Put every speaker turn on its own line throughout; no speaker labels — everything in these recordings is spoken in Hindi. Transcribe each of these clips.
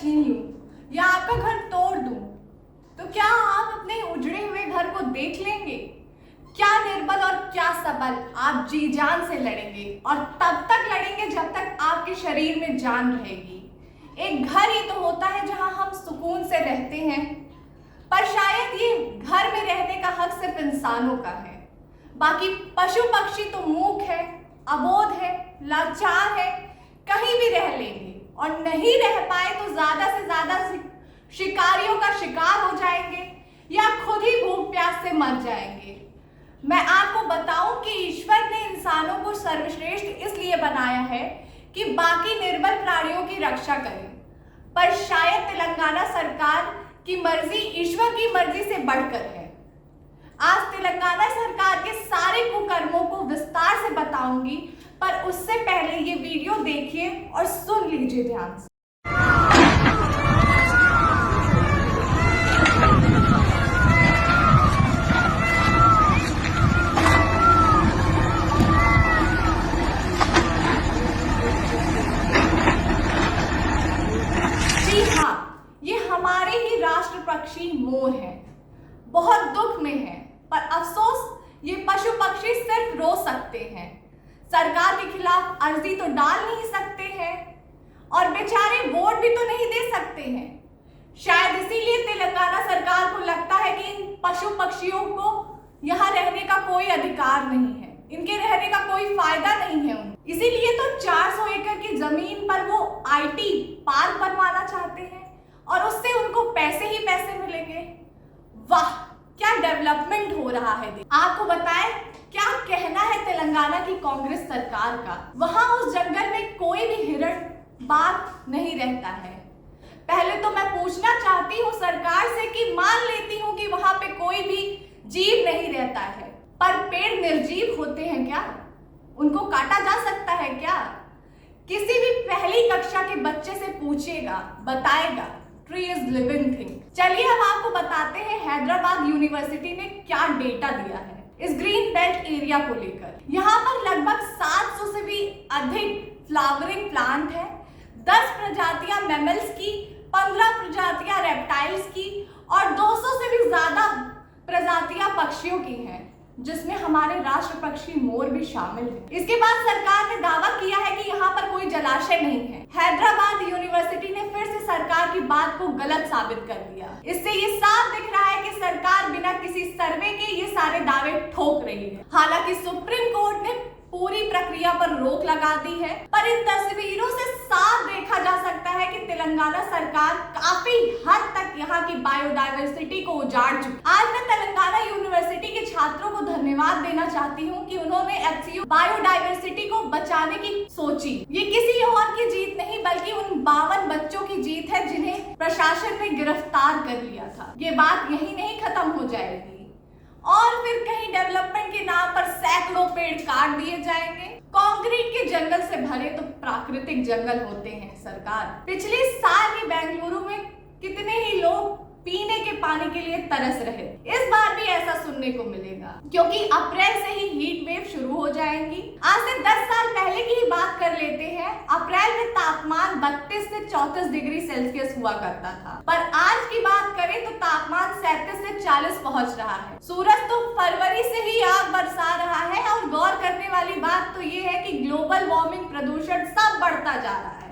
छीन लूं या आपका घर तोड़ दूं, तो क्या आप अपने उजड़े हुए घर को देख लेंगे? क्या निर्बल और क्या सबल आप जी जान से लड़ेंगे, और तब तक लड़ेंगे जब तक आपके शरीर में जान रहेगी। एक घर ही तो होता है जहां हम सुकून से रहते हैं, पर शायद ये घर में रहने का हक सिर्फ इंसानों का है। बाकी पशु पक्षी तो मूक है, अबोध है, लाचार है, कहीं भी रह लेंगे, और नहीं रह पाए तो ज्यादा से ज्यादा शिकारियों का शिकार हो जाएंगे या खुद ही भूख प्यास से मर जाएंगे। मैं आपको बताऊं कि ईश्वर ने इंसानों को सर्वश्रेष्ठ इसलिए बनाया है कि बाकी निर्बल प्राणियों की रक्षा करें, पर शायद तेलंगाना सरकार की मर्जी ईश्वर की मर्जी से बढ़कर है। आज तेलंगाना सरकार के सारे कुकर्मों को विस्तार से बताऊंगी, पर उससे पहले ये वीडियो देखिए और सुन लीजिए ध्यान से। जी हाँ, ये हमारे ही राष्ट्र पक्षी मोर हैं। बहुत दुख में है, पर अफसोस ये पशु पक्षी सिर्फ रो सकते हैं, सरकार के खिलाफ अर्जी तो डाल नहीं सकते हैं, और बेचारे वोट भी तो नहीं दे सकते हैं। शायद इसीलिए तेलंगाना सरकार को लगता है कि इन पशु पक्षियों को यहाँ रहने का कोई अधिकार नहीं है, इनके रहने का कोई फायदा नहीं है उन्हें। इसीलिए तो 400 एकड़ की जमीन पर वो IT पार्क बनवाना चाहते हैं, और उससे उनको पैसे ही पैसे मिलेंगे। वाह, क्या डेवलपमेंट हो रहा है। आपको बताएं क्या कहना है तेलंगाना की कांग्रेस सरकार का। वहां उस जंगल में कोई भी हिरण बाघ नहीं रहता है। पहले तो मैं पूछना चाहती हूँ सरकार से कि मान लेती हूँ कि वहां पे कोई भी जीव नहीं रहता है, पर पेड़ निर्जीव होते हैं क्या? उनको काटा जा सकता है क्या? किसी भी पहली कक्षा के बच्चे से पूछिएगा, बताएगा ट्री इज लिविंग थिंग। चलिए हम आपको बताते हैं हैदराबाद यूनिवर्सिटी ने क्या डेटा दिया है इस ग्रीन बेल्ट एरिया को लेकर। यहाँ पर लगभग 700 से भी अधिक फ्लावरिंग प्लांट है, 10 प्रजातियां मैमल्स की, 15 प्रजातियां रेप्टाइल्स की, और 200 से भी ज्यादा प्रजातियां पक्षियों की हैं, जिसमें हमारे राष्ट्र पक्षी मोर भी शामिल है। इसके बाद सरकार ने दावा किया है कि यहाँ पर कोई जलाशय नहीं है। हैदराबाद यूनिवर्सिटी ने फिर से सरकार की बात को गलत साबित कर दिया। इससे ये साफ दिख रहा है कि सरकार बिना किसी सर्वे के ये सारे दावे ठोक रही है। हालांकि सुप्रीम कोर्ट ने पूरी प्रक्रिया पर रोक लगा दी है, पर इन तस्वीरों से साफ देखा जा सकता है कि तेलंगाना सरकार काफी हद तक यहाँ की बायोडायवर्सिटी को उजाड़ चुकी। आज मैं तेलंगाना यूनिवर्सिटी के छात्रों को धन्यवाद देना चाहती हूँ कि उन्होंने HCU बायोडायवर्सिटी को बचाने की सोची। ये किसी और की जीत नहीं, बल्कि उन 52 बच्चों की जीत है जिन्हें प्रशासन ने गिरफ्तार कर लिया था। ये बात यही नहीं खत्म हो जाएगी, और फिर कहीं डेवलपमेंट के नाम पर सैकड़ों पेड़ काट दिए जाएंगे। कंक्रीट के जंगल से भरे तो प्राकृतिक जंगल होते हैं सरकार। पिछले साल ही बेंगलुरु में कितने ही लोग पीने के पानी के लिए तरस रहे। इस बार भी ऐसा सुनने को मिलेगा, क्योंकि अप्रैल से ही हीट वेव शुरू हो जाएंगी। आज से 10 साल पहले की ही बात कर लेते हैं। अप्रैल में तापमान 32 से 34 डिग्री सेल्सियस हुआ करता था, पर आज की बात करें तो तापमान 37 से 40 पहुंच रहा है। सूरज तो फरवरी से ही आग बरसा रहा है, और गौर करने वाली बात तो ये है कि ग्लोबल वार्मिंग, प्रदूषण सब बढ़ता जा रहा है।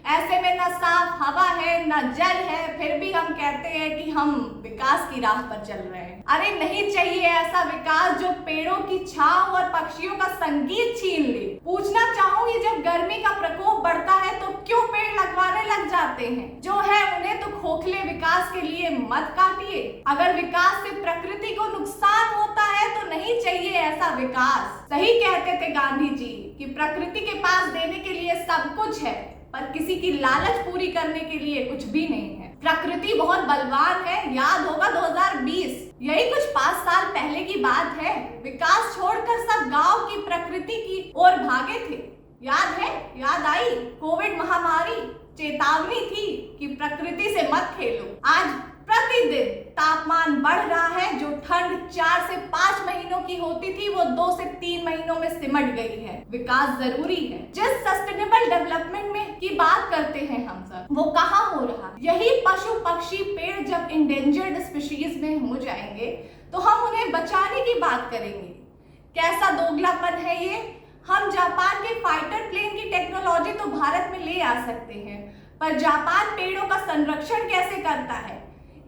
ऐसे में न साफ हवा है, न जल है, फिर भी हम कहते हैं कि हम विकास की राह पर चल रहे हैं। अरे नहीं चाहिए ऐसा विकास जो पेड़ों की छांव और पक्षियों का संगीत छीन ले। पूछना चाहूंगी, जब गर्मी का प्रकोप बढ़ता है तो क्यों पेड़ लगवाने लग जाते हैं? जो है उन्हें तो खोखले विकास के लिए मत काटिए। अगर विकास से प्रकृति को नुकसान होता है तो नहीं चाहिए ऐसा विकास। सही कहते थे गांधी जी कि प्रकृति के पास देने के लिए सब कुछ है, पर किसी की लालच पूरी करने के लिए कुछ भी नहीं है। प्रकृति बहुत बलवान है। याद होगा 2020, यही कुछ 5 साल पहले की बात है। विकास छोड़कर सब गांव की प्रकृति की ओर भागे थे। याद है? याद आई? कोविड महामारी चेतावनी थी कि प्रकृति से मत खेलो। आज प्रतिदिन तापमान बढ़ रहा है। जो ठंड 4 से 5 महीनों की होती थी वो 2 से 3 महीनों में सिमट गई है। विकास जरूरी है। जिस सस्टेनेबल डेवलपमेंट में की बात करते हैं हम सब, वो कहाँ हो रहा है? यही पशु पक्षी पेड़ जब इंडेंजर्ड स्पीशीज में हो जाएंगे तो हम उन्हें बचाने की बात करेंगे। कैसा दोगलापन है ये? हम जापान के फाइटर प्लेन की टेक्नोलॉजी तो भारत में ले आ सकते हैं, पर जापान पेड़ों का संरक्षण कैसे करता है?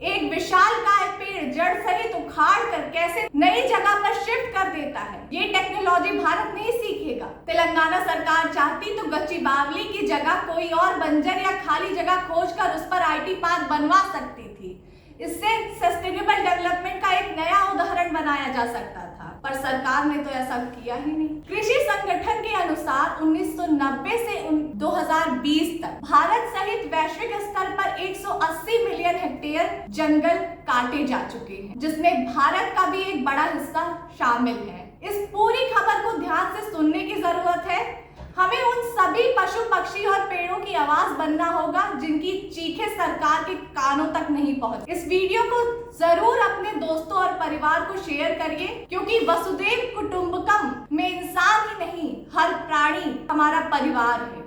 एक विशालकाय पेड़ जड़ सहित उखाड़ कर कैसे नई जगह पर शिफ्ट कर देता है? ये टेक्नोलॉजी भारत नहीं सीखेगा। तेलंगाना सरकार चाहती तो गच्चीबावली की जगह कोई और बंजर या खाली जगह खोजकर उस पर IT पार्क बनवा सकती थी। इससे सस्टेनेबल डेवलपमेंट का एक नया उदाहरण बनाया जा सकता था, पर सरकार ने तो ऐसा किया ही नहीं। कृषि संगठन के अनुसार 1990 से 2020 तक भारत सहित वैश्विक स्तर पर 180 मिलियन हेक्टेयर जंगल काटे जा चुके हैं, जिसमें भारत का भी एक बड़ा हिस्सा शामिल है। इस पूरी खबर को ध्यान से सुनने की जरूरत है। हमें उन सभी पशु पक्षी और पेड़ों की आवाज बनना होगा जिनकी चीखें सरकार के कानों तक नहीं पहुंच। इस वीडियो को जरूर अपने दोस्तों और परिवार को शेयर करिए, क्योंकि वसुधैव कुटुंबकम में इंसान ही नहीं, हर प्राणी हमारा परिवार है।